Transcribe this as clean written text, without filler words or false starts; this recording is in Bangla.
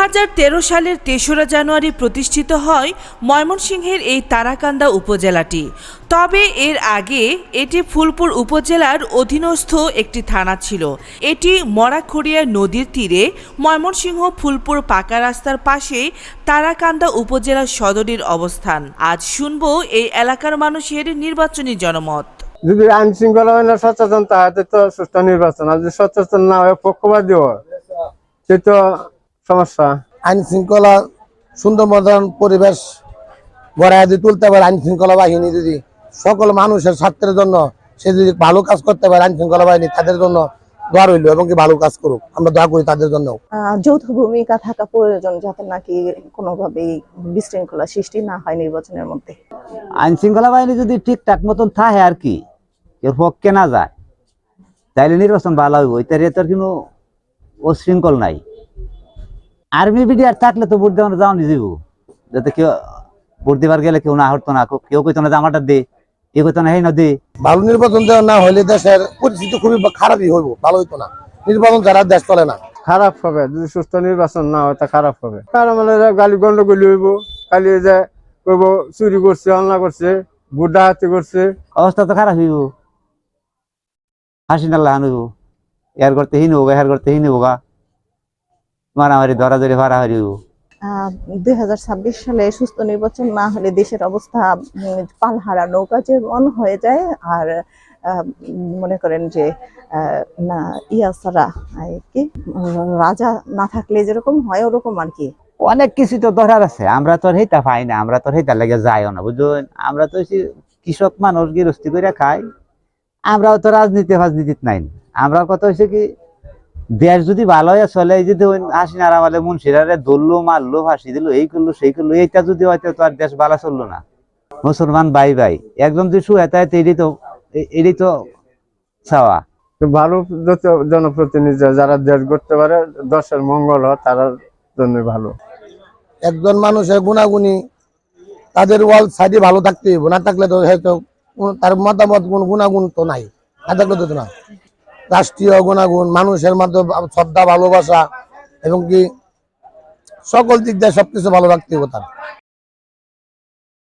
2013 সালের ৩রা জানুয়ারি প্রতিষ্ঠিত হয় ময়মনসিংহের এই তারাকান্দা উপজেলাটি। তবে এর আগে এটি ফুলপুর উপজেলার অধীনস্থ একটি থানা ছিল। এটি মরাখড়িয়া নদীর তীরে ময়মনসিংহ ফুলপুর পাকা রাস্তার পাশে তারাকান্দা উপজেলা সদরের অবস্থান। আজ শুনবো এই এলাকার মানুষের নির্বাচনী জনমত। যদি আইন শৃঙ্খলা সচেতন তাহলে তো সুষ্ঠু নির্বাচন, আর যদি সচেতন না হয় পক্ষপাতী হয় সে তো সমস্যা। আইন শৃঙ্খলা সুন্দর মতন পরিবেশ গড়ায় যদি তুলতে পারে, আইন শৃঙ্খলা বাহিনী যদি সকল মানুষের স্বার্থের জন্য সে যদি ভালো কাজ করতে পারে, আইন শৃঙ্খলা বাহিনী তাদের জন্য দোয়া রইল এবং কি ভালো কাজ করুক, আমরা দোয়া করি তাদের জন্য। যৌথ ভূমিকা থাকা প্রয়োজন যাতে নাকি কোনোভাবেই বিশৃঙ্খলা সৃষ্টি না হয় নির্বাচনের মধ্যে। আইন শৃঙ্খলা বাহিনী যদি ঠিকঠাক মতন থাকে আর কি এর পক্ষে না যায় তাইলে নির্বাচন ভালো হইব। এটার কোনো অশৃঙ্খল নাই। আর্মি বিডিআর থাকলে তো ভোট দেওয়ানো যাওয়া নিজেব, যাতে কেউ ভোট দেবার গেলে কেউ না হতো না, কেউ কইতো না যে আমারটা দে, কেউ কইতো না এই না দে। ভালো নির্বাচন দেওয়া না হলে দেশের পরিস্থিতি খুবই খারাপই হইব, ভালো হইতো না। নির্বাচন ছাড়া দেশ চলে না, খারাপ হবে। যদি সুষ্ঠু নির্বাচন না হয় তা খারাপ হবে। কারণ মানে গালি গন্ডগোলি হইব, খালি যে কইব চুরি করছে, অন্যায় করছে, ভোট ডাকাতি করছে, অবস্থা তো খারাপ হইব। হাসি নাল্লাহান হইব, এর করতে হিন হোক, এর করতে হিন হোক, মারামারি ধরাধরি হারাহারি হইব। 2026 সালে সুস্থ নির্বাচন না হলে দেশের অবস্থা পালহারা নৌকা যেমন হয়ে যায়। আর মনে করেন যে না ছাড়া কি রাজা না থাকলে যেরকম হয় ওরকম আর কি। অনেক কিছু তো ধরার আছে, আমরা তো হেটা পাই না, আমরা তো হেটা লেগে যাইও না, বুঝলেন। আমরা তো কৃষক মানুষ, গৃহস্থী করে খাই, আমরাও তো রাজনীতিত নাই। আমরা কত হয়েছে কি দেশ যদি ভালো হয়ে চলে, এই যদি হাসিনা আরামালে মুন্সিরারে ধরলো, মারলো, ফাঁসি দিল, এই করলো সেই করলো, এইটা যদি হয়তো তো আর দেশ ভালো চললো না। মুসলমান ভাই ভাই একদম যদি শুয়েতে এটাই তো চাওয়া। ভালো জনপ্রতিনিধি যারা দেশ গড়তে পারে, দেশের মঙ্গল হয়, তার জন্য ভালো। একজন মানুষের গুণাগুণী তাদের ওয়াল সাইডে ভালো থাকতে হইব, না থাকলে তো হয়তো তার মতামত কোন গুণাগুণ তো নাই, না থাকলে তো না। রাষ্ট্রীয় গুণাগুণ, মানুষের মধ্যে শ্রদ্ধা, ভালোবাসা এবং কি সকল দিক দিয়ে সবকিছু ভালো রাখতে হবে তার।